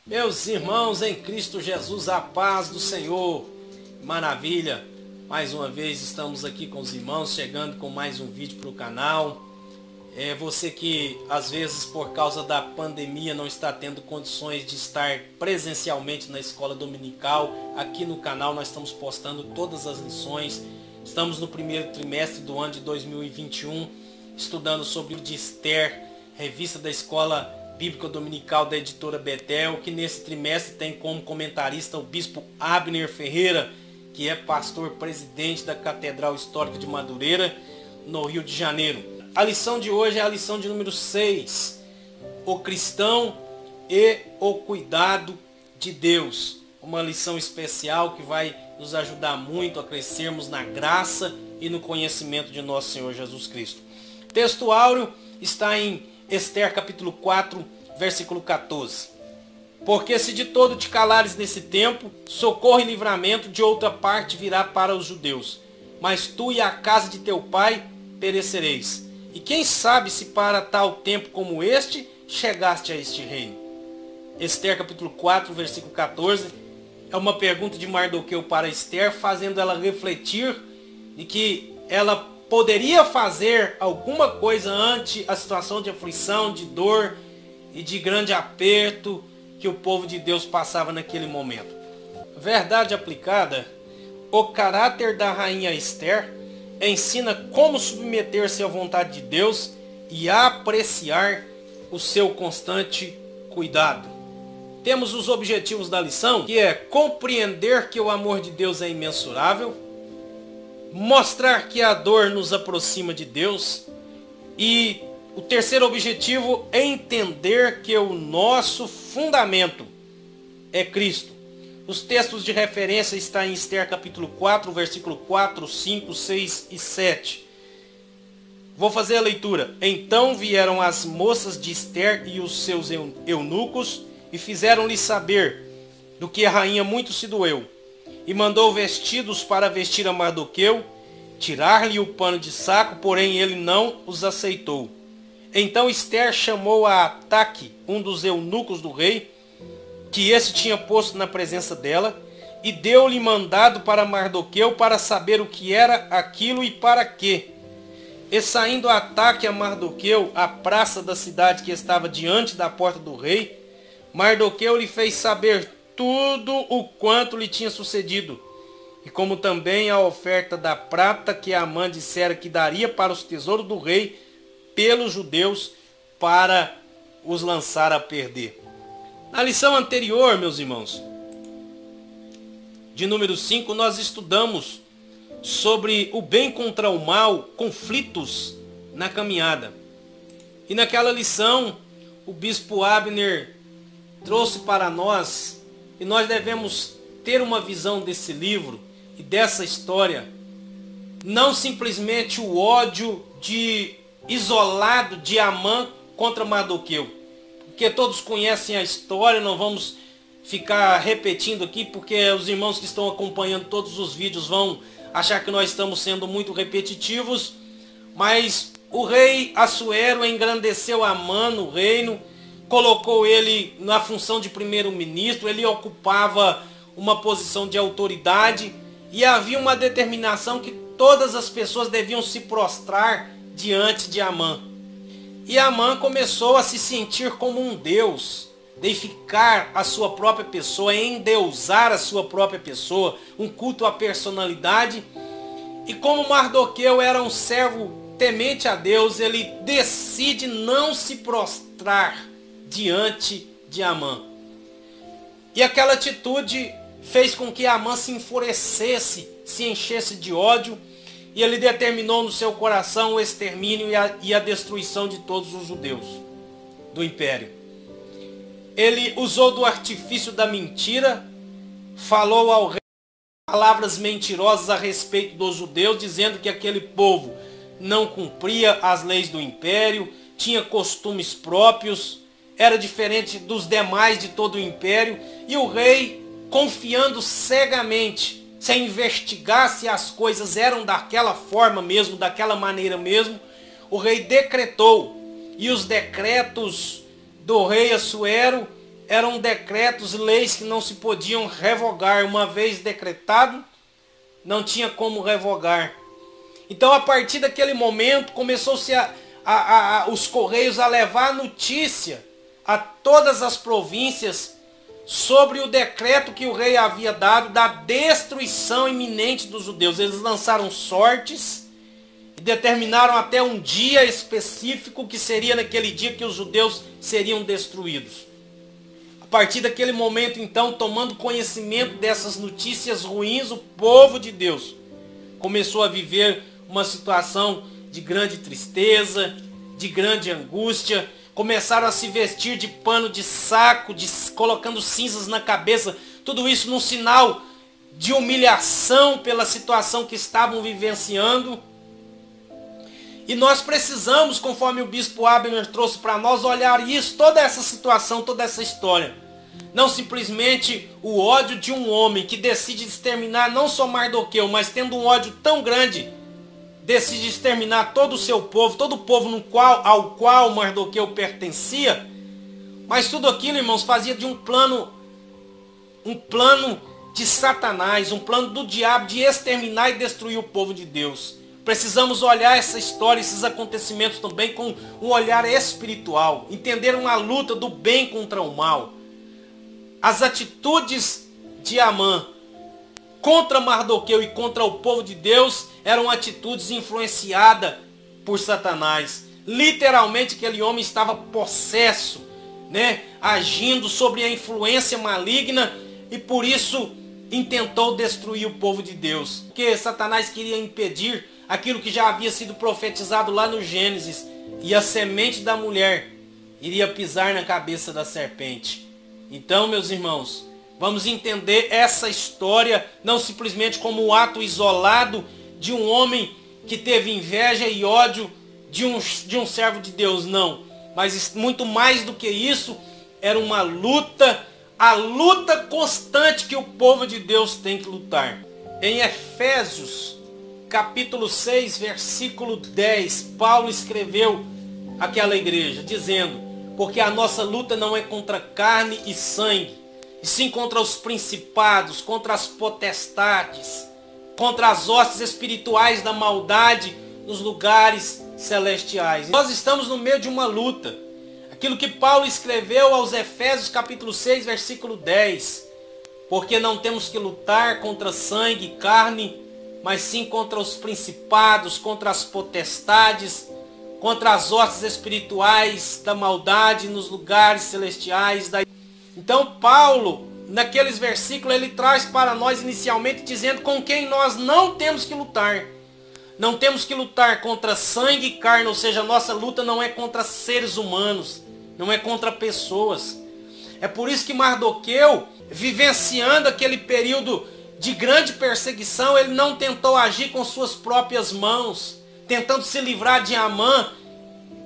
Meus irmãos em Cristo Jesus, a paz do Senhor, maravilha, mais uma vez estamos aqui com os irmãos, chegando com mais um vídeo para o canal. Você que às vezes por causa da pandemia não está tendo condições de estar presencialmente na escola dominical, aqui no canal nós estamos postando todas as lições. Estamos no primeiro trimestre do ano de 2021, estudando sobre o de Esther, revista da Escola Bíblica Dominical da editora Betel, que nesse trimestre tem como comentarista o bispo Abner Ferreira, que é pastor presidente da Catedral Histórica de Madureira, no Rio de Janeiro. A lição de hoje é a lição de número 6, o cristão e o cuidado de Deus. Uma lição especial que vai nos ajudar muito a crescermos na graça e no conhecimento de nosso Senhor Jesus Cristo. O texto áureo está em Esther capítulo 4, versículo 14. Porque se de todo te calares nesse tempo, socorro e livramento de outra parte virá para os judeus. Mas tu e a casa de teu pai perecereis. E quem sabe se para tal tempo como este, chegaste a este reino. Esther capítulo 4, versículo 14, é uma pergunta de Mardoqueu para Esther, fazendo ela refletir de que ela poderia fazer alguma coisa ante a situação de aflição, de dor e de grande aperto que o povo de Deus passava naquele momento. Verdade aplicada, o caráter da rainha Esther ensina como submeter-se à vontade de Deus e apreciar o seu constante cuidado. Temos os objetivos da lição, que é compreender que o amor de Deus é imensurável, mostrar que a dor nos aproxima de Deus e o terceiro objetivo é entender que o nosso fundamento é Cristo. Os textos de referência estão em Esther capítulo 4, versículo 4, 5, 6 e 7. Vou fazer a leitura. Então vieram as moças de Esther e os seus eunucos e fizeram-lhe saber do que a rainha muito se doeu. E mandou vestidos para vestir a Mardoqueu, tirar-lhe o pano de saco, porém ele não os aceitou. Então Esther chamou a Ataque, um dos eunucos do rei, que esse tinha posto na presença dela, e deu-lhe mandado para Mardoqueu para saber o que era aquilo e para quê. E saindo a Ataque a Mardoqueu, à praça da cidade que estava diante da porta do rei, Mardoqueu lhe fez saber tudo o quanto lhe tinha sucedido, e como também a oferta da prata que Amã dissera que daria para os tesouros do rei pelos judeus para os lançar a perder. Na lição anterior, meus irmãos, de número 5, nós estudamos sobre o bem contra o mal, conflitos na caminhada. E naquela lição, o bispo Abner trouxe para nós e nós devemos ter uma visão desse livro e dessa história, não simplesmente o ódio isolado de Amã contra Mardoqueu, porque todos conhecem a história, não vamos ficar repetindo aqui, porque os irmãos que estão acompanhando todos os vídeos vão achar que nós estamos sendo muito repetitivos, mas o rei Assuero engrandeceu Amã no reino, colocou ele na função de primeiro-ministro, ele ocupava uma posição de autoridade e havia uma determinação que todas as pessoas deviam se prostrar diante de Amã. E Amã começou a se sentir como um deus, deificar a sua própria pessoa, endeusar a sua própria pessoa, um culto à personalidade. E como Mardoqueu era um servo temente a Deus, ele decide não se prostrar diante de Amã. E aquela atitude fez com que Amã se enfurecesse, se enchesse de ódio, e ele determinou no seu coração o extermínio e a destruição de todos os judeus do império. Ele usou do artifício da mentira, falou ao rei palavras mentirosas a respeito dos judeus, dizendo que aquele povo não cumpria as leis do império, tinha costumes próprios, era diferente dos demais de todo o império, e o rei, confiando cegamente, sem investigar se as coisas eram daquela forma mesmo, daquela maneira mesmo, o rei decretou, e os decretos do rei Assuero eram decretos, leis que não se podiam revogar. Uma vez decretado, não tinha como revogar. Então, a partir daquele momento, começou-se os correios a levar notícia a todas as províncias sobre o decreto que o rei havia dado da destruição iminente dos judeus. Eles lançaram sortes e determinaram até um dia específico, que seria naquele dia que os judeus seriam destruídos. A partir daquele momento, então, tomando conhecimento dessas notícias ruins, o povo de Deus começou a viver uma situação de grande tristeza, de grande angústia. Começaram a se vestir de pano de saco, colocando cinzas na cabeça. Tudo isso num sinal de humilhação pela situação que estavam vivenciando. E nós precisamos, conforme o bispo Abner trouxe para nós, olhar isso, toda essa situação, toda essa história. Não simplesmente o ódio de um homem que decide exterminar não só Mardoqueu, mas tendo um ódio tão grande, decide exterminar todo o seu povo, todo o povo ao qual Mardoqueu pertencia. Mas tudo aquilo, irmãos, fazia de um plano de Satanás, um plano do diabo de exterminar e destruir o povo de Deus. Precisamos olhar essa história, esses acontecimentos também com um olhar espiritual, entender uma luta do bem contra o mal. As atitudes de Amã contra Mardoqueu e contra o povo de Deus eram atitudes influenciadas por Satanás. Literalmente aquele homem estava possesso, agindo sobre a influência maligna, e por isso intentou destruir o povo de Deus. Porque Satanás queria impedir aquilo que já havia sido profetizado lá no Gênesis, e a semente da mulher iria pisar na cabeça da serpente. Então, meus irmãos, vamos entender essa história não simplesmente como um ato isolado de um homem que teve inveja e ódio de um servo de Deus, não. Mas muito mais do que isso, era uma luta, a luta constante que o povo de Deus tem que lutar. Em Efésios, capítulo 6, versículo 10, Paulo escreveu àquela igreja, dizendo: porque a nossa luta não é contra carne e sangue, e sim contra os principados, contra as potestades, contra as hostes espirituais da maldade nos lugares celestiais. Nós estamos no meio de uma luta. Aquilo que Paulo escreveu aos Efésios capítulo 6, versículo 10. Porque não temos que lutar contra sangue e carne, mas sim contra os principados, contra as potestades, contra as hostes espirituais da maldade nos lugares celestiais. Então Paulo, naqueles versículos, ele traz para nós inicialmente dizendo com quem nós não temos que lutar. Não temos que lutar contra sangue e carne, ou seja, a nossa luta não é contra seres humanos, não é contra pessoas. É por isso que Mardoqueu, vivenciando aquele período de grande perseguição, ele não tentou agir com suas próprias mãos, tentando se livrar de Amã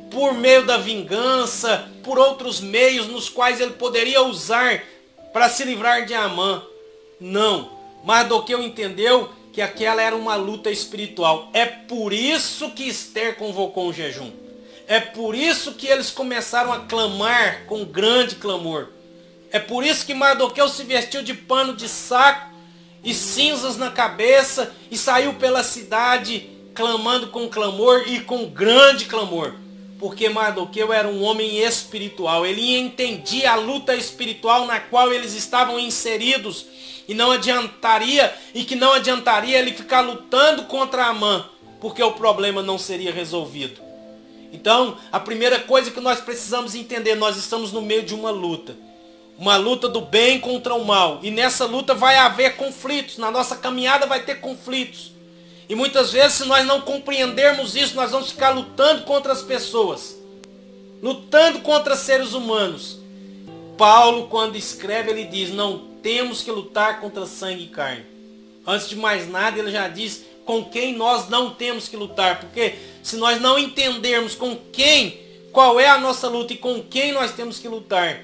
por meio da vingança, por outros meios nos quais ele poderia usar para se livrar de Amã. Não. Mardoqueu entendeu que aquela era uma luta espiritual. É por isso que Esther convocou um jejum. É por isso que eles começaram a clamar com grande clamor. É por isso que Mardoqueu se vestiu de pano de saco e cinzas na cabeça e saiu pela cidade clamando com clamor e com grande clamor. Porque Mardoqueu era um homem espiritual. Ele entendia a luta espiritual na qual eles estavam inseridos. E que não adiantaria ele ficar lutando contra Amã, porque o problema não seria resolvido. Então, a primeira coisa que nós precisamos entender, nós estamos no meio de uma luta. Uma luta do bem contra o mal. E nessa luta vai haver conflitos. Na nossa caminhada vai ter conflitos. E muitas vezes, se nós não compreendermos isso, nós vamos ficar lutando contra as pessoas. Lutando contra seres humanos. Paulo, quando escreve, ele diz: não temos que lutar contra sangue e carne. Antes de mais nada, ele já diz com quem nós não temos que lutar. Porque se nós não entendermos qual é a nossa luta e com quem nós temos que lutar,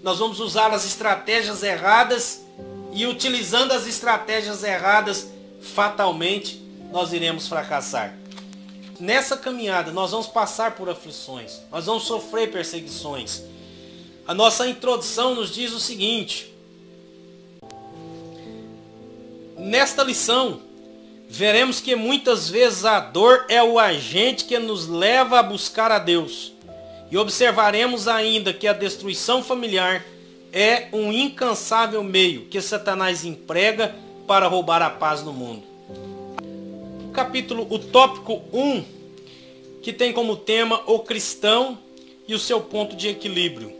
nós vamos usar as estratégias erradas. E utilizando as estratégias erradas, fatalmente, nós iremos fracassar. Nessa caminhada, nós vamos passar por aflições. Nós vamos sofrer perseguições. A nossa introdução nos diz o seguinte: nesta lição, veremos que muitas vezes a dor é o agente que nos leva a buscar a Deus. E observaremos ainda que a destruição familiar é um incansável meio que Satanás emprega para roubar a paz no mundo. O tópico 1, que tem como tema o cristão e o seu ponto de equilíbrio.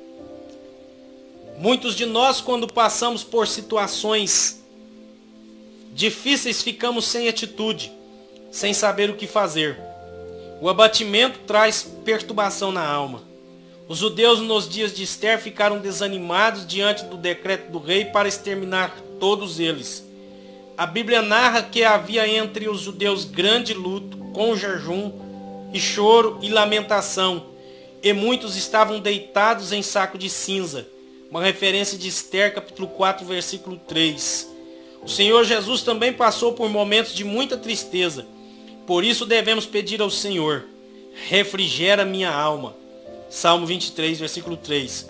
Muitos de nós, quando passamos por situações difíceis, ficamos sem atitude, sem saber o que fazer. O abatimento traz perturbação na alma. Os judeus nos dias de Ester ficaram desanimados diante do decreto do rei para exterminar todos eles. A Bíblia narra que havia entre os judeus grande luto, com jejum e choro e lamentação, e muitos estavam deitados em saco de cinza. Uma referência de Ester, capítulo 4, versículo 3. O Senhor Jesus também passou por momentos de muita tristeza. Por isso devemos pedir ao Senhor: refrigera minha alma. Salmo 23, versículo 3.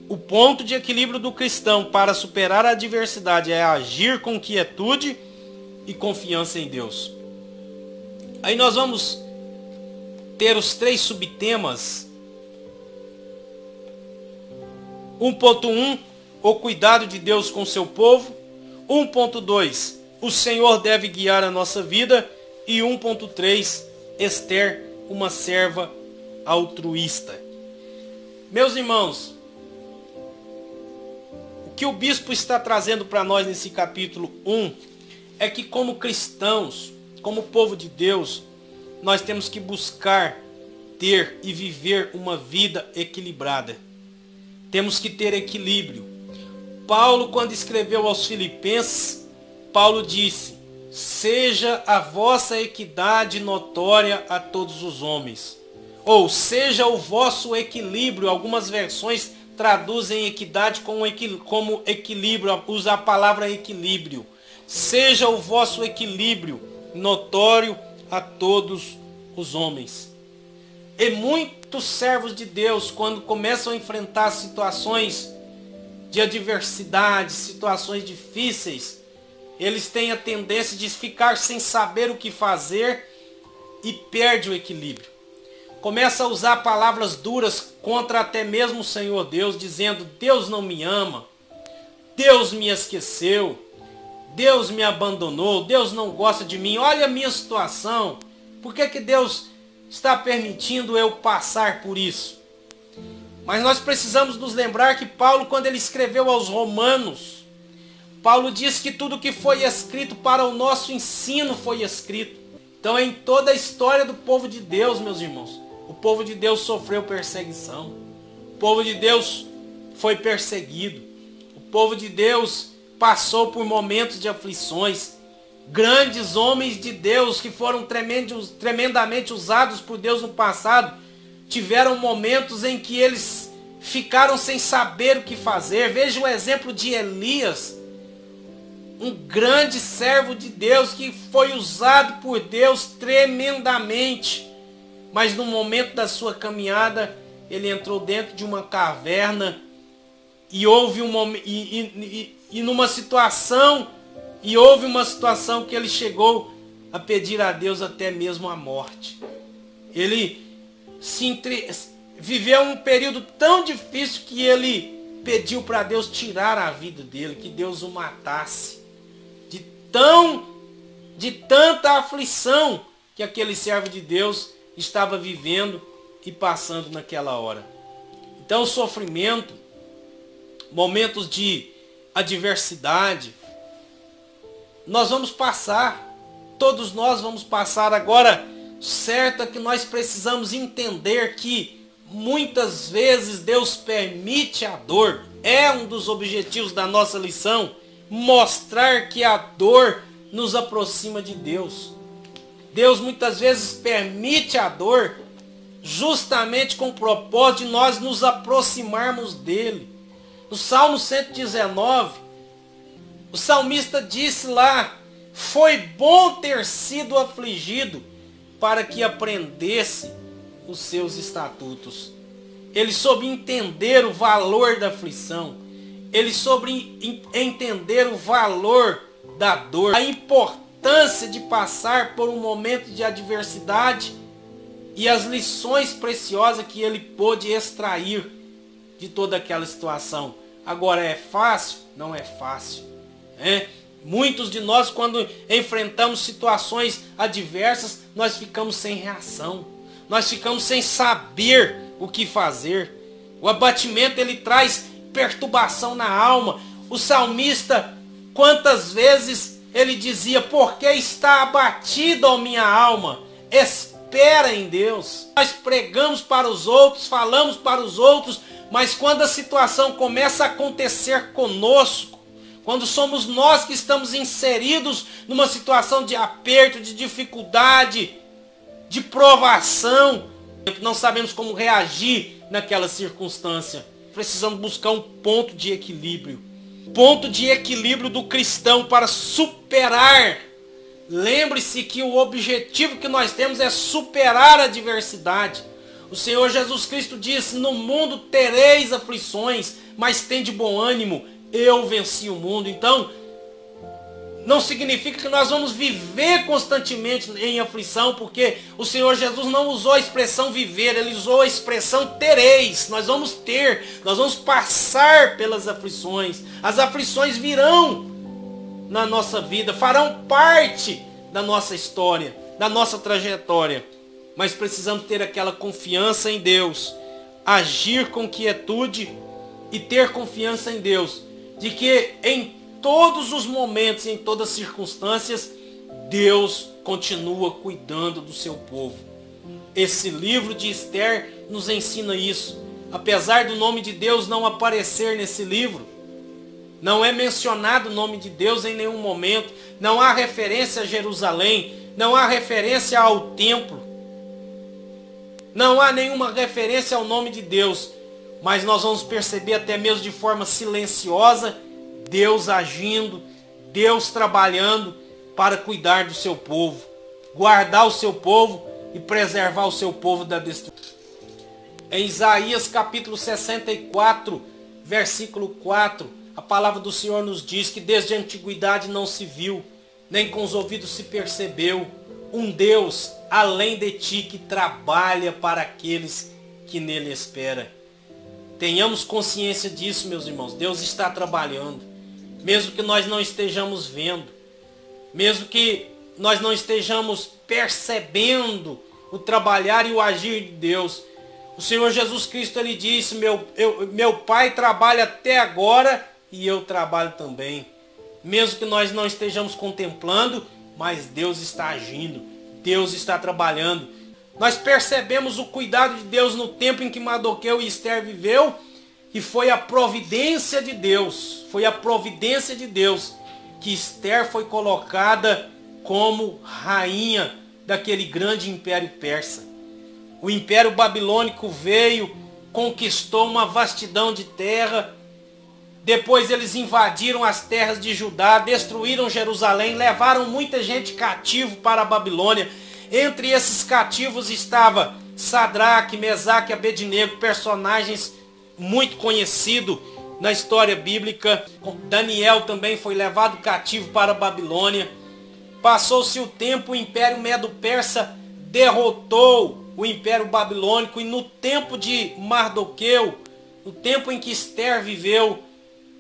O ponto de equilíbrio do cristão para superar a adversidade é agir com quietude e confiança em Deus. Aí nós vamos ter os 3 subtemas. 1.1, o cuidado de Deus com seu povo. 1.2, o Senhor deve guiar a nossa vida. E 1.3, Ester, uma serva altruísta. Meus irmãos, o que o bispo está trazendo para nós nesse capítulo 1 é que, como cristãos, como povo de Deus, nós temos que buscar ter e viver uma vida equilibrada. Temos que ter equilíbrio. Paulo, quando escreveu aos Filipenses, Paulo disse: seja a vossa equidade notória a todos os homens. Ou seja o vosso equilíbrio. Algumas versões traduzem equidade como equilíbrio, usa a palavra equilíbrio. Seja o vosso equilíbrio notório a todos os homens. E muitos servos de Deus, quando começam a enfrentar situações de adversidade, situações difíceis, eles têm a tendência de ficar sem saber o que fazer e perde o equilíbrio. Começa a usar palavras duras contra até mesmo o Senhor Deus, dizendo: Deus não me ama, Deus me esqueceu, Deus me abandonou, Deus não gosta de mim, olha a minha situação, por que Deus está permitindo eu passar por isso? Mas nós precisamos nos lembrar que Paulo, quando ele escreveu aos Romanos, Paulo diz que tudo que foi escrito para o nosso ensino foi escrito. Então, em toda a história do povo de Deus, meus irmãos, o povo de Deus sofreu perseguição. O povo de Deus foi perseguido. O povo de Deus passou por momentos de aflições. Grandes homens de Deus que foram tremendamente usados por Deus no passado, tiveram momentos em que eles ficaram sem saber o que fazer. Veja o exemplo de Elias, um grande servo de Deus que foi usado por Deus tremendamente. Mas no momento da sua caminhada, ele entrou dentro de uma caverna e houve uma situação que ele chegou a pedir a Deus até mesmo a morte. Ele viveu um período tão difícil que ele pediu para Deus tirar a vida dele, que Deus o matasse. De tanta aflição que aquele servo de Deus estava vivendo e passando naquela hora. Então o sofrimento, momentos de adversidade, nós vamos passar, todos nós vamos passar. Agora, certo é que nós precisamos entender que muitas vezes Deus permite a dor. É um dos objetivos da nossa lição, mostrar que a dor nos aproxima de Deus. Deus muitas vezes permite a dor justamente com o propósito de nós nos aproximarmos dele. No Salmo 119, o salmista disse lá: foi bom ter sido afligido para que aprendesse os seus estatutos. ele soube entender o valor da aflição, ele soube entender o valor da dor, a importância de passar por um momento de adversidade e as lições preciosas que ele pôde extrair de toda aquela situação. Agora, é fácil? Não é fácil. Muitos de nós, quando enfrentamos situações adversas, nós ficamos sem reação. Nós ficamos sem saber o que fazer. O abatimento, ele traz perturbação na alma. O salmista, quantas vezes ele dizia: por que está abatido a minha alma? Espera em Deus. Nós pregamos para os outros, falamos para os outros, mas quando a situação começa a acontecer conosco, quando somos nós que estamos inseridos numa situação de aperto, de dificuldade, de provação, não sabemos como reagir naquela circunstância. Precisamos buscar um ponto de equilíbrio. Ponto de equilíbrio do cristão para superar. Lembre-se que o objetivo que nós temos é superar a adversidade. O Senhor Jesus Cristo disse: no mundo tereis aflições, mas tende bom ânimo, eu venci o mundo. Então, não significa que nós vamos viver constantemente em aflição, porque o Senhor Jesus não usou a expressão viver, ele usou a expressão tereis. Nós vamos ter, nós vamos passar pelas aflições. As aflições virão na nossa vida, farão parte da nossa história, da nossa trajetória. Mas precisamos ter aquela confiança em Deus, agir com quietude e ter confiança em Deus, de que em todos os momentos, em todas as circunstâncias, Deus continua cuidando do seu povo. Esse livro de Esther nos ensina isso. Apesar do nome de Deus não aparecer nesse livro, não é mencionado o nome de Deus em nenhum momento, não há referência a Jerusalém, não há referência ao templo, não há nenhuma referência ao nome de Deus, mas nós vamos perceber até mesmo de forma silenciosa Deus agindo, Deus trabalhando para cuidar do seu povo, guardar o seu povo e preservar o seu povo da destruição. Em Isaías capítulo 64, versículo 4, a palavra do Senhor nos diz que desde a antiguidade não se viu, nem com os ouvidos se percebeu, um Deus além de ti que trabalha para aqueles que nele esperam. Tenhamos consciência disso, meus irmãos. Deus está trabalhando. Mesmo que nós não estejamos vendo, mesmo que nós não estejamos percebendo o trabalhar e o agir de Deus. O Senhor Jesus Cristo, ele disse: meu Pai trabalha até agora e eu trabalho também. Mesmo que nós não estejamos contemplando, mas Deus está agindo, Deus está trabalhando. Nós percebemos o cuidado de Deus no tempo em que Mardoqueu e Esther viveu, e foi a providência de Deus, foi a providência de Deus que Esther foi colocada como rainha daquele grande império persa. O império babilônico veio, conquistou uma vastidão de terra, depois eles invadiram as terras de Judá, destruíram Jerusalém, levaram muita gente cativo para a Babilônia. Entre esses cativos estava Sadraque, Mesaque e Abednego, personagens muito conhecidos na história bíblica. Daniel também foi levado cativo para a Babilônia. Passou-se o tempo, o Império Medo-Persa derrotou o Império Babilônico, e no tempo de Mardoqueu, no tempo em que Esther viveu,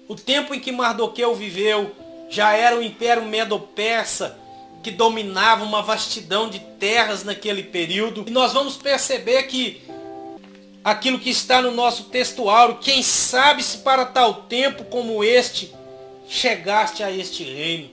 o tempo em que Mardoqueu viveu, já era o Império Medo-Persa que dominava uma vastidão de terras naquele período. E nós vamos perceber que aquilo que está no nosso textuário: quem sabe se para tal tempo como este chegaste a este reino.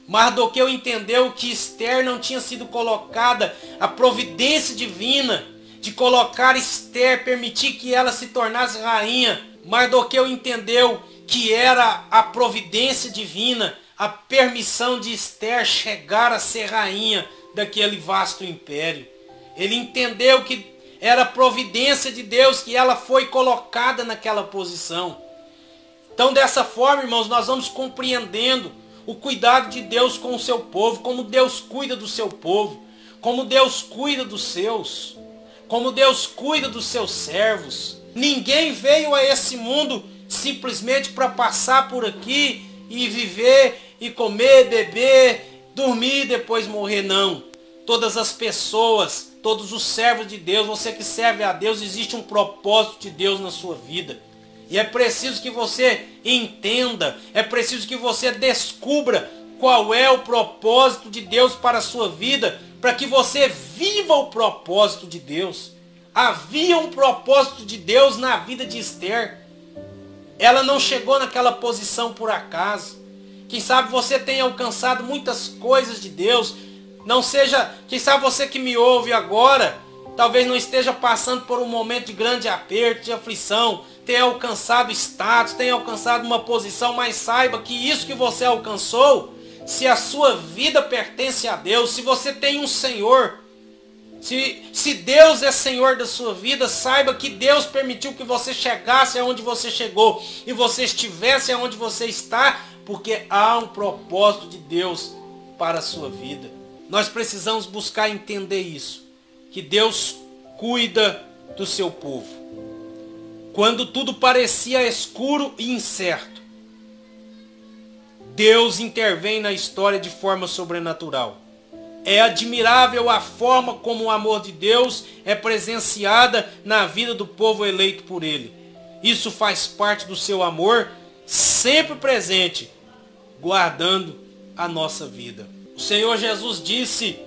Mardoqueu entendeu que Esther não tinha sido colocada, a providência divina de colocar Esther, permitir que ela se tornasse rainha. Mardoqueu entendeu que era a providência divina, a permissão de Esther chegar a ser rainha daquele vasto império. Ele entendeu que era a providência de Deus que ela foi colocada naquela posição. Então, dessa forma, irmãos, nós vamos compreendendo o cuidado de Deus com o seu povo, como Deus cuida do seu povo, como Deus cuida dos seus. como Deus cuida dos seus servos. Ninguém veio a esse mundo simplesmente para passar por aqui e viver e comer, beber, dormir e depois morrer, não. Todas as pessoas, todos os servos de Deus, você que serve a Deus, existe um propósito de Deus na sua vida. E é preciso que você entenda, é preciso que você descubra qual é o propósito de Deus para a sua vida, para que você viva o propósito de Deus. Havia um propósito de Deus na vida de Esther. Ela não chegou naquela posição por acaso. Quem sabe você tenha alcançado muitas coisas de Deus. Não seja, quem sabe você que me ouve agora, talvez não esteja passando por um momento de grande aperto, de aflição, tenha alcançado status, tenha alcançado uma posição, mas saiba que isso que você alcançou, se a sua vida pertence a Deus, se você tem um Senhor, se Deus é Senhor da sua vida, saiba que Deus permitiu que você chegasse aonde você chegou e você estivesse aonde você está, porque há um propósito de Deus para a sua vida. Nós precisamos buscar entender isso, que Deus cuida do seu povo. Quando tudo parecia escuro e incerto, Deus intervém na história de forma sobrenatural. É admirável a forma como o amor de Deus é presenciada na vida do povo eleito por Ele. Isso faz parte do seu amor, sempre presente, guardando a nossa vida. O Senhor Jesus disse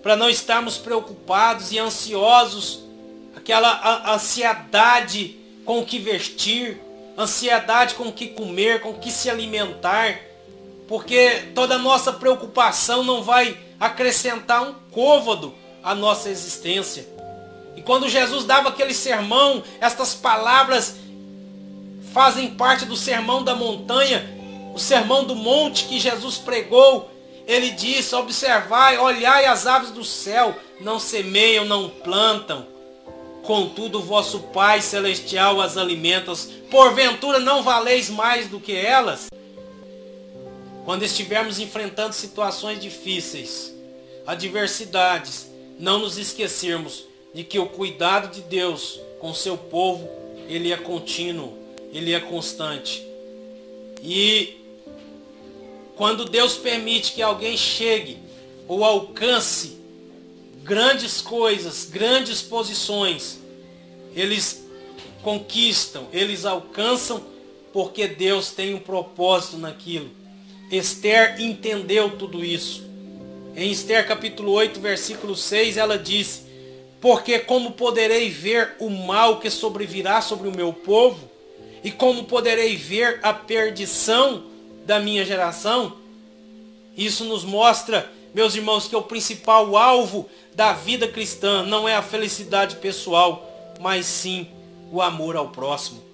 para não estarmos preocupados e ansiosos, aquela ansiedade com o que vestir, ansiedade com o que comer, com o que se alimentar, porque toda a nossa preocupação não vai acrescentar um côvado à nossa existência. E quando Jesus dava aquele sermão, estas palavras fazem parte do sermão da montanha, o sermão do monte que Jesus pregou. Ele disse: observai, olhai as aves do céu, não semeiam, não plantam, contudo o vosso Pai Celestial as alimenta, porventura não valeis mais do que elas? Quando estivermos enfrentando situações difíceis, adversidades, não nos esquecermos de que o cuidado de Deus com seu povo, ele é contínuo, ele é constante. E quando Deus permite que alguém chegue ou alcance grandes coisas, grandes posições, eles conquistam, eles alcançam porque Deus tem um propósito naquilo. Esther entendeu tudo isso. Em Esther capítulo 8, versículo 6, ela disse: porque como poderei ver o mal que sobrevirá sobre o meu povo? E como poderei ver a perdição da minha geração? Isso nos mostra, meus irmãos, que o principal alvo da vida cristã não é a felicidade pessoal, mas sim o amor ao próximo.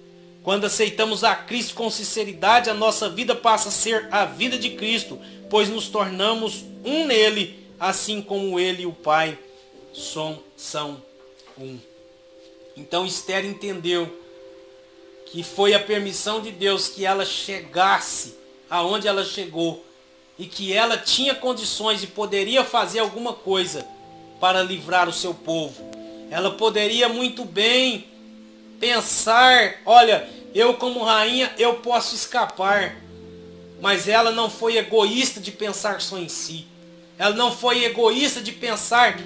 Quando aceitamos a Cristo com sinceridade, a nossa vida passa a ser a vida de Cristo, pois nos tornamos um nele, assim como ele e o Pai são um. Então Esther entendeu que foi a permissão de Deus que ela chegasse aonde ela chegou e que ela tinha condições e poderia fazer alguma coisa para livrar o seu povo. Ela poderia muito bem pensar: olha, eu como rainha, eu posso escapar. Mas ela não foi egoísta de pensar só em si. Ela não foi egoísta de pensar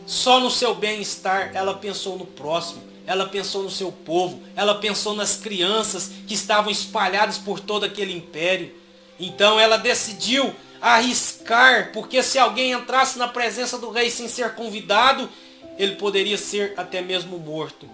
só no seu bem-estar. Ela pensou no próximo. Ela pensou no seu povo. Ela pensou nas crianças que estavam espalhadas por todo aquele império. Então ela decidiu arriscar, porque se alguém entrasse na presença do rei sem ser convidado, ele poderia ser até mesmo morto.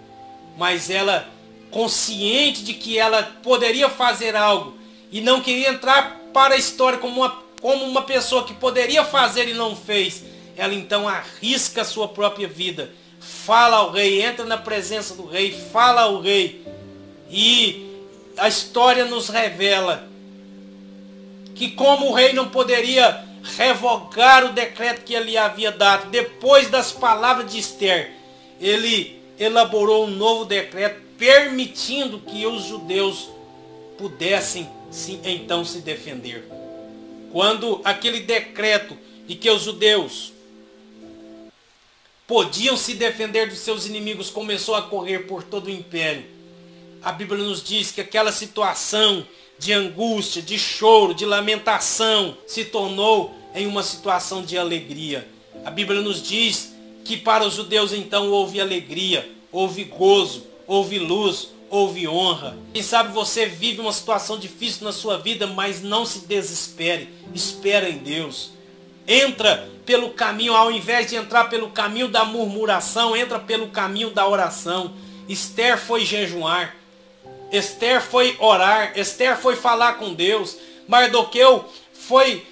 Mas ela, consciente de que ela poderia fazer algo e não queria entrar para a história como uma pessoa que poderia fazer e não fez, ela então arrisca a sua própria vida. Fala ao rei, entra na presença do rei, fala ao rei. E a história nos revela que como o rei não poderia revogar o decreto que ele havia dado, depois das palavras de Esther, ele elaborou um novo decreto permitindo que os judeus pudessem então se defender. Quando aquele decreto de que os judeus podiam se defender dos seus inimigos, começou a correr por todo o império. A Bíblia nos diz que aquela situação de angústia, de choro, de lamentação, se tornou em uma situação de alegria. A Bíblia nos diz que para os judeus então houve alegria, houve gozo, houve luz, houve honra. Quem sabe você vive uma situação difícil na sua vida, mas não se desespere. Espera em Deus. Entra pelo caminho, ao invés de entrar pelo caminho da murmuração, entra pelo caminho da oração. Esther foi jejuar. Esther foi orar. Esther foi falar com Deus. Mardoqueu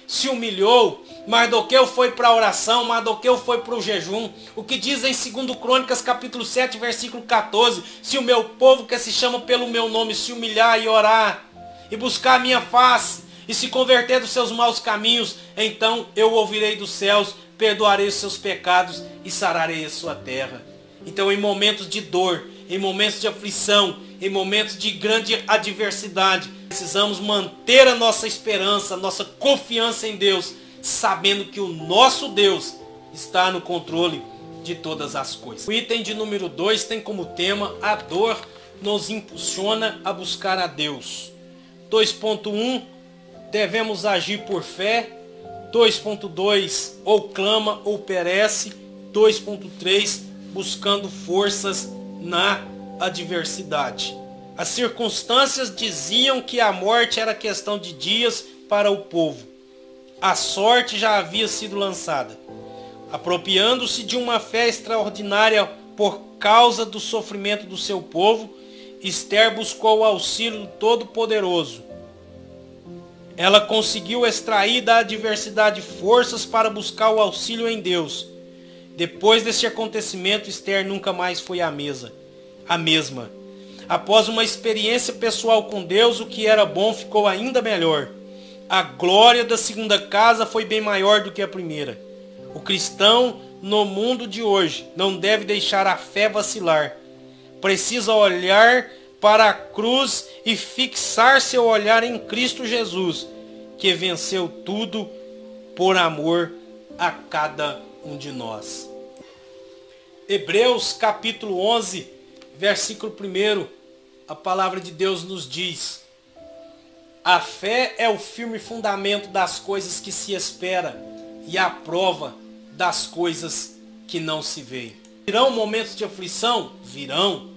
se humilhou. Mardoqueu foi para a oração, Mardoqueu foi para o jejum. O que diz em 2 Crônicas, capítulo 7, versículo 14. Se o meu povo que se chama pelo meu nome se humilhar e orar, e buscar a minha face, e se converter dos seus maus caminhos, então eu ouvirei dos céus, perdoarei os seus pecados e sararei a sua terra. Então, em momentos de dor, em momentos de aflição, em momentos de grande adversidade, precisamos manter a nossa esperança, a nossa confiança em Deus, sabendo que o nosso Deus está no controle de todas as coisas. O item de número 2 tem como tema: a dor nos impulsiona a buscar a Deus. 2.1, devemos agir por fé. 2.2, ou clama ou perece. 2.3, buscando forças na adversidade. As circunstâncias diziam que a morte era questão de dias para o povo. A sorte já havia sido lançada. Apropriando-se de uma fé extraordinária por causa do sofrimento do seu povo, Esther buscou o auxílio do Todo-Poderoso. Ela conseguiu extrair da adversidade forças para buscar o auxílio em Deus. Depois deste acontecimento, Esther nunca mais foi a mesma. Após uma experiência pessoal com Deus, o que era bom ficou ainda melhor. A glória da segunda casa foi bem maior do que a primeira. O cristão no mundo de hoje não deve deixar a fé vacilar. Precisa olhar para a cruz e fixar seu olhar em Cristo Jesus, que venceu tudo por amor a cada um de nós. Hebreus capítulo 11, versículo 1, a palavra de Deus nos diz: a fé é o firme fundamento das coisas que se espera e a prova das coisas que não se veem. Virão momentos de aflição? Virão.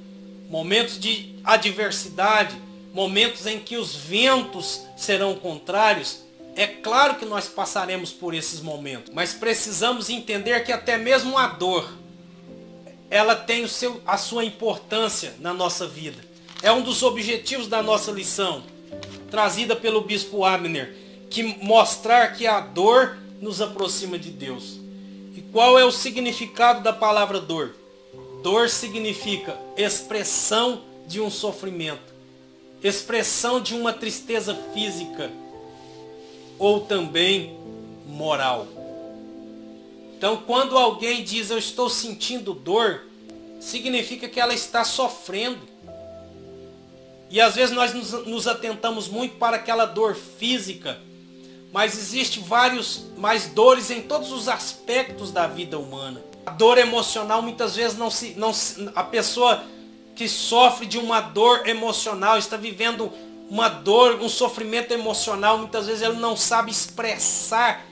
Momentos de adversidade, momentos em que os ventos serão contrários. É claro que nós passaremos por esses momentos, mas precisamos entender que até mesmo a dor, ela tem a sua importância na nossa vida. É um dos objetivos da nossa lição, trazida pelo bispo Abner, que mostrar que a dor nos aproxima de Deus. E qual é o significado da palavra dor? Dor significa expressão de um sofrimento, expressão de uma tristeza física ou também moral. Então, quando alguém diz eu estou sentindo dor, significa que ela está sofrendo. E às vezes nós nos atentamos muito para aquela dor física, mas existe mais dores em todos os aspectos da vida humana. A dor emocional muitas vezes a pessoa que sofre de uma dor emocional está vivendo uma dor, um sofrimento emocional, muitas vezes ele não sabe expressar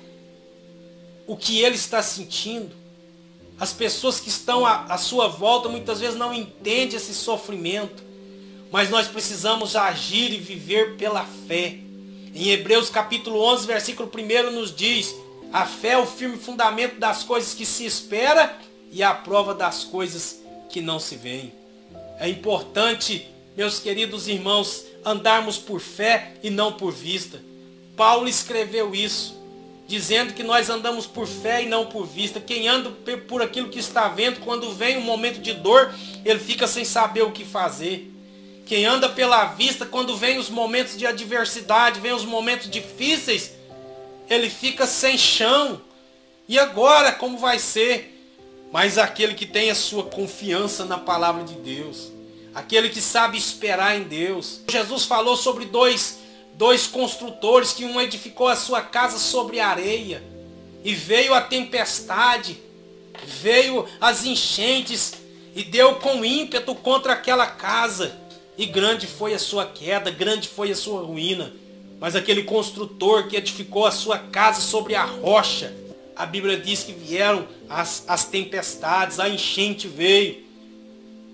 o que ele está sentindo. As pessoas que estão à sua volta muitas vezes não entendem esse sofrimento. Mas nós precisamos agir e viver pela fé. Em Hebreus capítulo 11, versículo 1 nos diz: a fé é o firme fundamento das coisas que se espera e a prova das coisas que não se veem. É importante, meus queridos irmãos, andarmos por fé e não por vista. Paulo escreveu isso, dizendo que nós andamos por fé e não por vista. Quem anda por aquilo que está vendo, quando vem um momento de dor, ele fica sem saber o que fazer. Quem anda pela vista, quando vem os momentos de adversidade, vem os momentos difíceis, ele fica sem chão. E agora, como vai ser? Mas aquele que tem a sua confiança na palavra de Deus, aquele que sabe esperar em Deus. Jesus falou sobre dois construtores, que um edificou a sua casa sobre areia, e veio a tempestade, veio as enchentes e deu com ímpeto contra aquela casa. E grande foi a sua queda, grande foi a sua ruína. Mas aquele construtor que edificou a sua casa sobre a rocha, a Bíblia diz que vieram as tempestades, a enchente veio,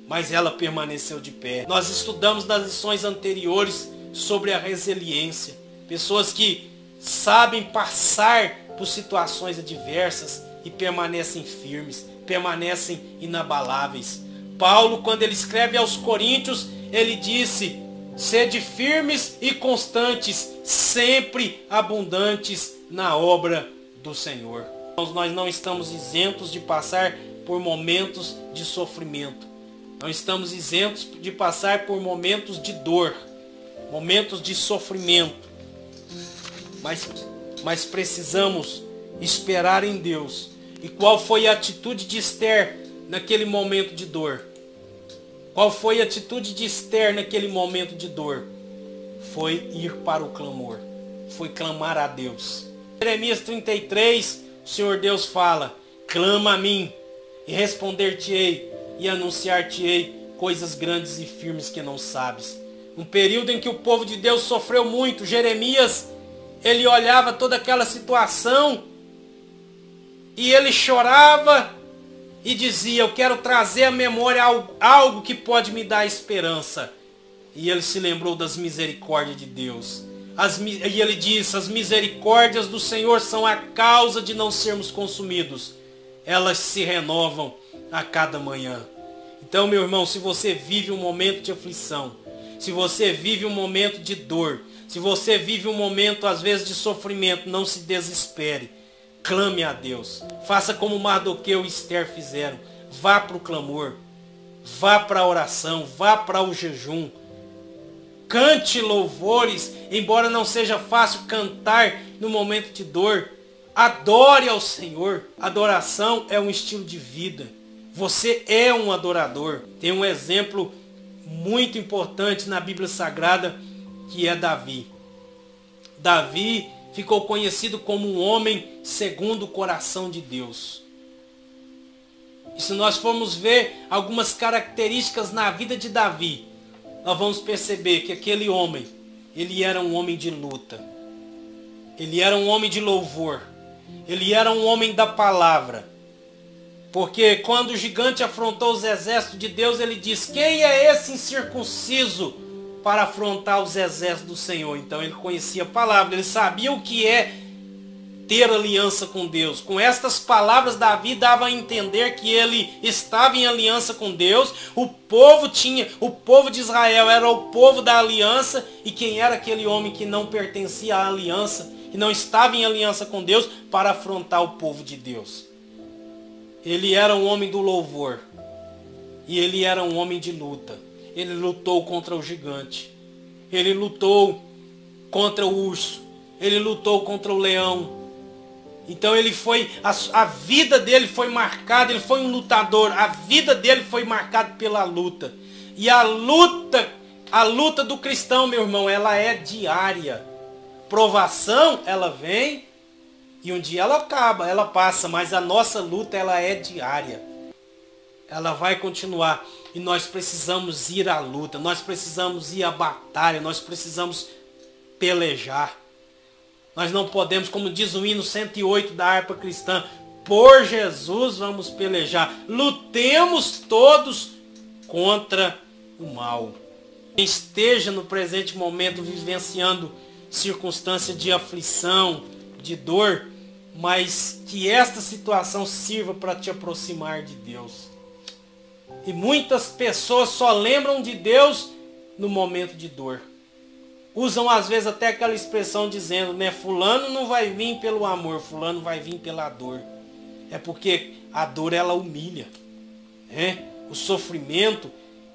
mas ela permaneceu de pé. Nós estudamos nas lições anteriores sobre a resiliência. Pessoas que sabem passar por situações adversas e permanecem firmes, permanecem inabaláveis. Paulo, quando ele escreve aos Coríntios, ele disse: sede firmes e constantes, sempre abundantes na obra do Senhor. Nós não estamos isentos de passar por momentos de sofrimento. Não estamos isentos de passar por momentos de dor, momentos de sofrimento. Mas precisamos esperar em Deus. E qual foi a atitude de Esther naquele momento de dor? Qual foi a atitude de Esther naquele momento de dor? Foi ir para o clamor. Foi clamar a Deus. Jeremias 33, o Senhor Deus fala: clama a mim, e responder-te-ei, e anunciar-te-ei coisas grandes e firmes que não sabes. Um período em que o povo de Deus sofreu muito. Jeremias, ele olhava toda aquela situação, e ele chorava, e dizia: eu quero trazer à memória algo que pode me dar esperança. E ele se lembrou das misericórdias de Deus. E ele disse: as misericórdias do Senhor são a causa de não sermos consumidos. Elas se renovam a cada manhã. Então, meu irmão, se você vive um momento de aflição, se você vive um momento de dor, se você vive um momento, às vezes, de sofrimento, não se desespere. Clame a Deus. Faça como Mardoqueu e Esther fizeram. Vá para o clamor. Vá para a oração. Vá para o jejum. Cante louvores, embora não seja fácil cantar no momento de dor. Adore ao Senhor. Adoração é um estilo de vida. Você é um adorador. Tem um exemplo muito importante na Bíblia Sagrada, que é Davi. Davi ficou conhecido como um homem segundo o coração de Deus. E se nós formos ver algumas características na vida de Davi, nós vamos perceber que aquele homem, ele era um homem de luta. Ele era um homem de louvor. Ele era um homem da palavra. Porque quando o gigante afrontou os exércitos de Deus, ele diz: quem é esse incircunciso para afrontar os exércitos do Senhor? Então ele conhecia a palavra, ele sabia o que é ter aliança com Deus. Com estas palavras, Davi dava a entender que ele estava em aliança com Deus. O povo de Israel era o povo da aliança. E quem era aquele homem que não pertencia à aliança, que não estava em aliança com Deus, para afrontar o povo de Deus? Ele era um homem do louvor. E ele era um homem de luta. Ele lutou contra o gigante. Ele lutou contra o urso. Ele lutou contra o leão. Então a vida dele foi marcada, ele foi um lutador. A vida dele foi marcada pela luta. E a luta do cristão, meu irmão, ela é diária. Provação, ela vem e um dia ela acaba, ela passa. Mas a nossa luta, ela é diária. Ela vai continuar. E nós precisamos ir à luta, nós precisamos ir à batalha, nós precisamos pelejar. Nós não podemos, como diz o hino 108 da harpa cristã, por Jesus vamos pelejar. Lutemos todos contra o mal. Quem esteja no presente momento vivenciando circunstância de aflição, de dor, mas que esta situação sirva para te aproximar de Deus. E muitas pessoas só lembram de Deus no momento de dor. Usam às vezes até aquela expressão dizendo, né? Fulano não vai vir pelo amor, fulano vai vir pela dor. É porque a dor, ela humilha. Né? O sofrimento,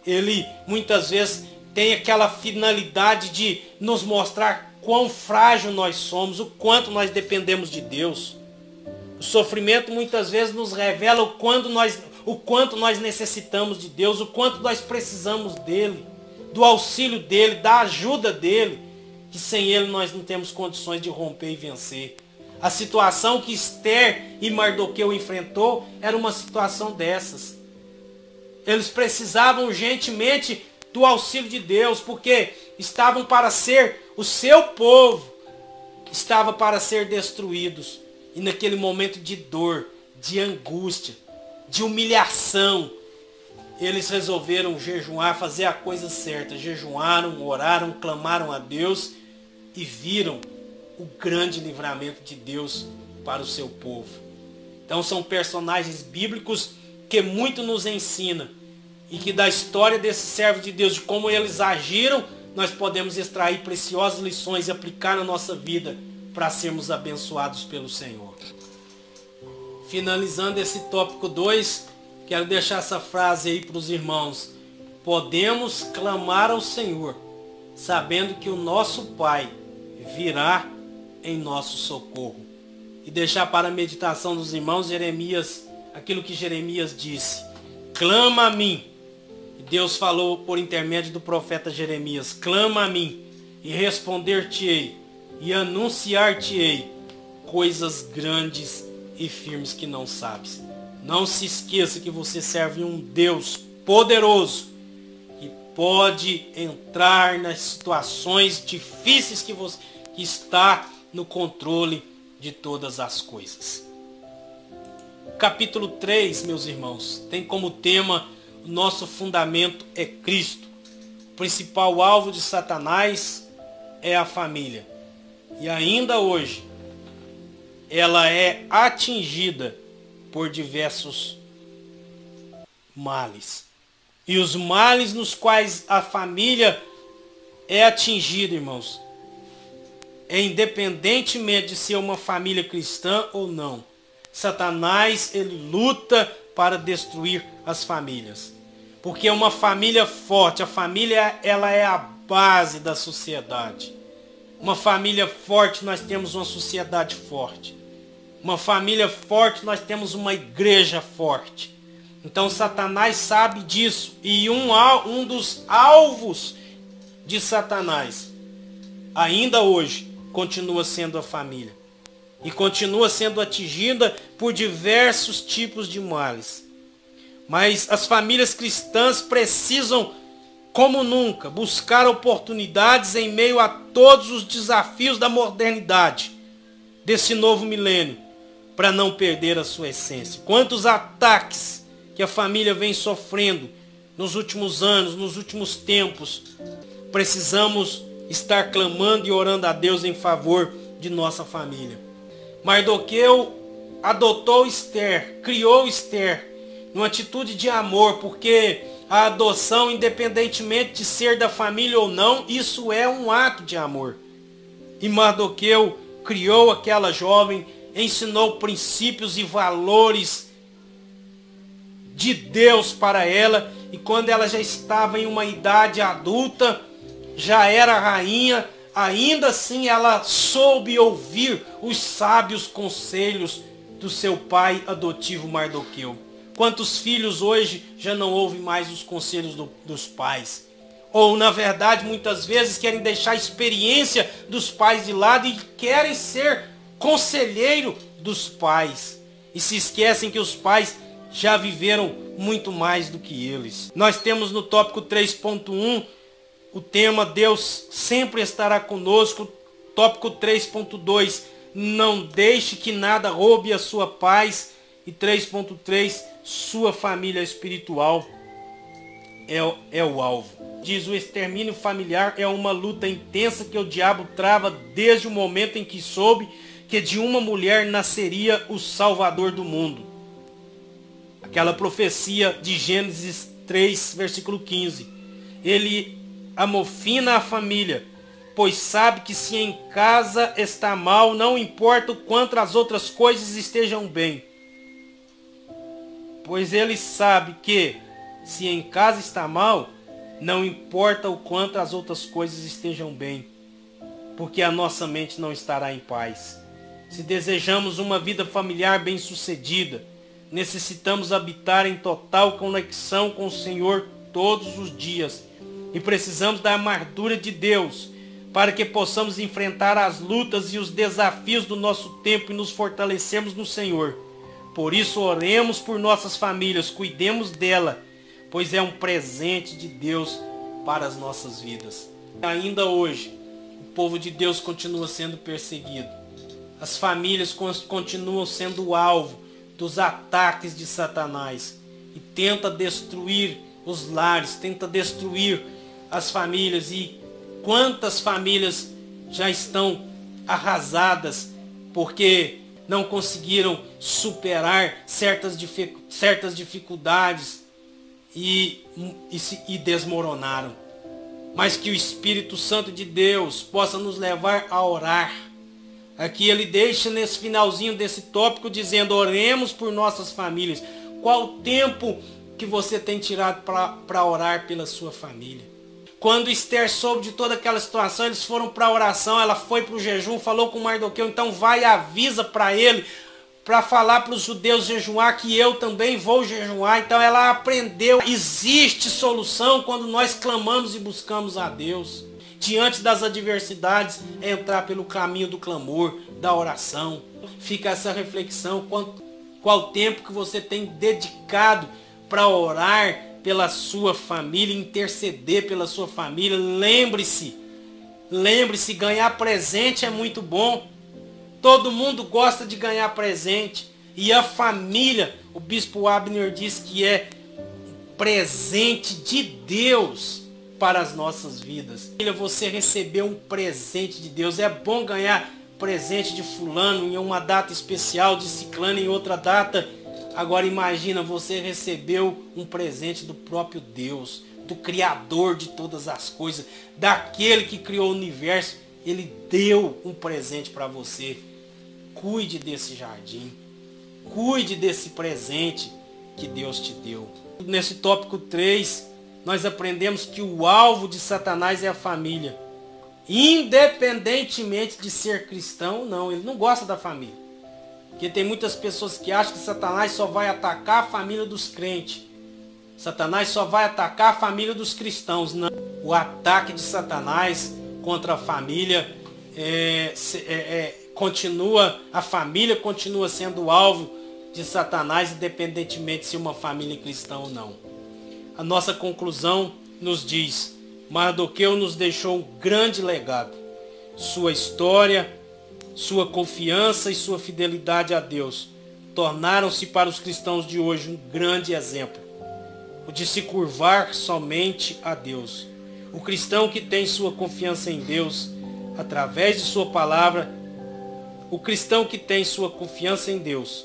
ele muitas vezes tem aquela finalidade de nos mostrar quão frágil nós somos, o quanto nós dependemos de Deus. O sofrimento muitas vezes nos revela o quanto nós necessitamos de Deus, o quanto nós precisamos dele, do auxílio dele, da ajuda dele, que sem ele nós não temos condições de romper e vencer. A situação que Esther e Mardoqueu enfrentou era uma situação dessas. Eles precisavam urgentemente do auxílio de Deus, porque estavam para ser o seu povo, estava para ser destruídos. E naquele momento de dor, de angústia, de humilhação, eles resolveram jejuar, fazer a coisa certa. Jejuaram, oraram, clamaram a Deus e viram o grande livramento de Deus para o seu povo. Então são personagens bíblicos que muito nos ensina e que da história desse servo de Deus, de como eles agiram, nós podemos extrair preciosas lições e aplicar na nossa vida para sermos abençoados pelo Senhor. Finalizando esse tópico 2, quero deixar essa frase aí para os irmãos. Podemos clamar ao Senhor, sabendo que o nosso Pai virá em nosso socorro. E deixar para a meditação dos irmãos Jeremias, aquilo que Jeremias disse. Clama a mim. E Deus falou por intermédio do profeta Jeremias. Clama a mim e responder-te-ei e anunciar-te-ei coisas grandes e firmes que não sabes. Não se esqueça que você serve um Deus poderoso que pode entrar nas situações difíceis que está no controle de todas as coisas. Capítulo 3, meus irmãos, tem como tema o nosso fundamento é Cristo. O principal alvo de Satanás é a família. E ainda hoje, ela é atingida por diversos males. E os males nos quais a família é atingida, irmãos, independentemente de ser uma família cristã ou não, Satanás, ele luta para destruir as famílias. Porque uma família forte, a família, ela é a base da sociedade. Uma família forte, nós temos uma sociedade forte. Uma família forte, nós temos uma igreja forte. Então Satanás sabe disso. E um dos alvos de Satanás, ainda hoje, continua sendo a família. E continua sendo atingida por diversos tipos de males. Mas as famílias cristãs precisam, como nunca, buscar oportunidades em meio a todos os desafios da modernidade, desse novo milênio, para não perder a sua essência. Quantos ataques que a família vem sofrendo nos últimos anos, nos últimos tempos. Precisamos estar clamando e orando a Deus em favor de nossa família. Mardoqueu adotou Esther, criou Esther, numa atitude de amor, porque a adoção, independentemente de ser da família ou não, isso é um ato de amor. E Mardoqueu criou aquela jovem, ensinou princípios e valores de Deus para ela, e quando ela já estava em uma idade adulta, já era rainha, ainda assim ela soube ouvir os sábios conselhos do seu pai adotivo Mardoqueu. Quantos filhos hoje já não ouvem mais os conselhos dos pais? Ou, na verdade, muitas vezes querem deixar a experiência dos pais de lado e querem ser conselheiro dos pais. E se esquecem que os pais já viveram muito mais do que eles. Nós temos no tópico 3.1 o tema Deus sempre estará conosco. Tópico 3.2, não deixe que nada roube a sua paz. E 3.3, sua família espiritual é o alvo. Diz, o extermínio familiar é uma luta intensa que o diabo trava desde o momento em que soube que de uma mulher nasceria o Salvador do mundo. Aquela profecia de Gênesis 3, versículo 15. Ele amofina a família, pois sabe que se em casa está mal, não importa o quanto as outras coisas estejam bem. Pois ele sabe que, se em casa está mal, não importa o quanto as outras coisas estejam bem, porque a nossa mente não estará em paz. Se desejamos uma vida familiar bem-sucedida, necessitamos habitar em total conexão com o Senhor todos os dias. E precisamos da armadura de Deus, para que possamos enfrentar as lutas e os desafios do nosso tempo e nos fortalecermos no Senhor. Por isso, oremos por nossas famílias, cuidemos dela, pois é um presente de Deus para as nossas vidas. Ainda hoje, o povo de Deus continua sendo perseguido. As famílias continuam sendo alvo dos ataques de Satanás e tenta destruir os lares, tenta destruir as famílias. E quantas famílias já estão arrasadas porque não conseguiram superar certas dificuldades e desmoronaram. Mas que o Espírito Santo de Deus possa nos levar a orar. Aqui ele deixa nesse finalzinho desse tópico dizendo: oremos por nossas famílias. Qual o tempo que você tem tirado para orar pela sua família? Quando Esther soube de toda aquela situação, eles foram para a oração, ela foi para o jejum, falou com Mardoqueu, então vai e avisa para ele, para falar para os judeus jejuar, que eu também vou jejuar. Então ela aprendeu. Existe solução quando nós clamamos e buscamos a Deus. Diante das adversidades, é entrar pelo caminho do clamor, da oração. Fica essa reflexão, qual tempo que você tem dedicado para orar pela sua família, interceder pela sua família. Lembre-se, ganhar presente é muito bom. Todo mundo gosta de ganhar presente. E a família, o bispo Abner diz que é presente de Deus para as nossas vidas. Você recebeu um presente de Deus. É bom ganhar presente de fulano em uma data especial, de ciclano em outra data. Agora imagina, você recebeu um presente do próprio Deus, do Criador de todas as coisas, daquele que criou o universo. Ele deu um presente para você. Cuide desse jardim. Cuide desse presente que Deus te deu. Nesse tópico 3, nós aprendemos que o alvo de Satanás é a família. Independentemente de ser cristão ou não, ele não gosta da família. Porque tem muitas pessoas que acham que Satanás só vai atacar a família dos crentes. Satanás só vai atacar a família dos cristãos. Não. O ataque de Satanás contra a família a família continua sendo alvo de Satanás, independentemente se uma família é cristã ou não. A nossa conclusão nos diz: Mardoqueu nos deixou um grande legado. Sua história, sua confiança e sua fidelidade a Deus tornaram-se para os cristãos de hoje um grande exemplo. O de se curvar somente a Deus. O cristão que tem sua confiança em Deus, através de sua palavra, o cristão que tem sua confiança em Deus,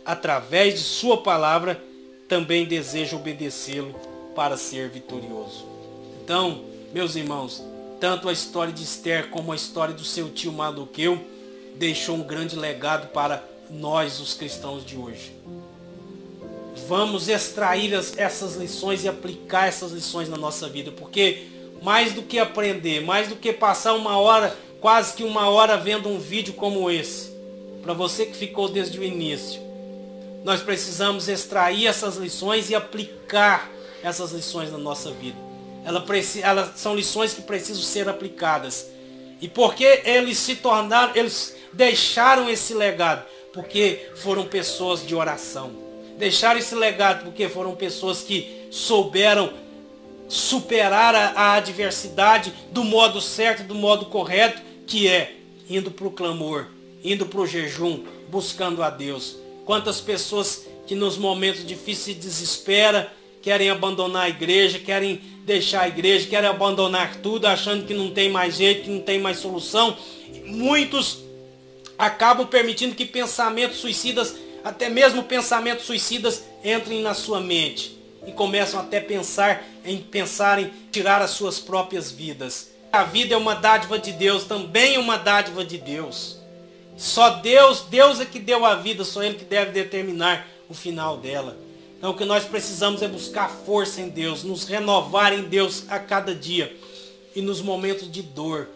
através de sua palavra, também deseja obedecê-lo para ser vitorioso. Então, meus irmãos, tanto a história de Esther como a história do seu tio Mardoqueu deixou um grande legado para nós, os cristãos de hoje. Vamos extrair essas lições e aplicar essas lições na nossa vida, porque mais do que aprender, mais do que passar uma hora, quase que uma hora vendo um vídeo como esse, para você que ficou desde o início, nós precisamos extrair essas lições e aplicar essas lições na nossa vida. Elas são lições que precisam ser aplicadas. E por que eles deixaram esse legado? Porque foram pessoas de oração. Deixaram esse legado porque foram pessoas que souberam superar a adversidade do modo certo, do modo correto, que é indo para o clamor, indo para o jejum, buscando a Deus. Quantas pessoas que nos momentos difíceis se desesperam, querem abandonar a igreja, querem deixar a igreja, querem abandonar tudo, achando que não tem mais jeito, que não tem mais solução. Muitos acabam permitindo que pensamentos suicidas, até mesmo pensamentos suicidas, entrem na sua mente. E começam até pensar em tirar as suas próprias vidas. A vida é uma dádiva de Deus, também é uma dádiva de Deus. Só Deus é que deu a vida, só Ele que deve determinar o final dela. Então o que nós precisamos é buscar força em Deus, nos renovar em Deus a cada dia. E nos momentos de dor,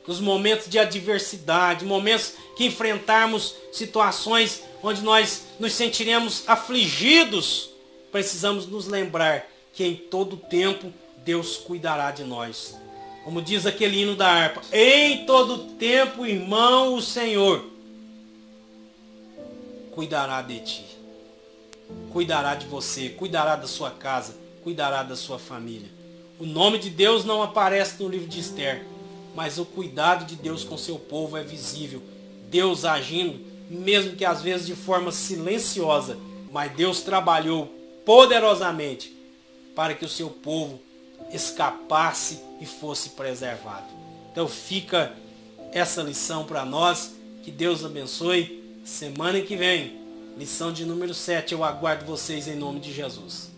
nos momentos de adversidade, momentos que enfrentarmos situações onde nós nos sentiremos afligidos, precisamos nos lembrar que em todo tempo Deus cuidará de nós. Como diz aquele hino da harpa, em todo tempo, irmão, o Senhor cuidará de ti. Cuidará de você, cuidará da sua casa, cuidará da sua família. O nome de Deus não aparece no livro de Esther, mas o cuidado de Deus com seu povo é visível. Deus agindo, mesmo que às vezes de forma silenciosa, mas Deus trabalhou poderosamente para que o seu povo escapasse e fosse preservado. Então fica essa lição para nós. Que Deus abençoe. Semana que vem, lição de número 7, eu aguardo vocês em nome de Jesus.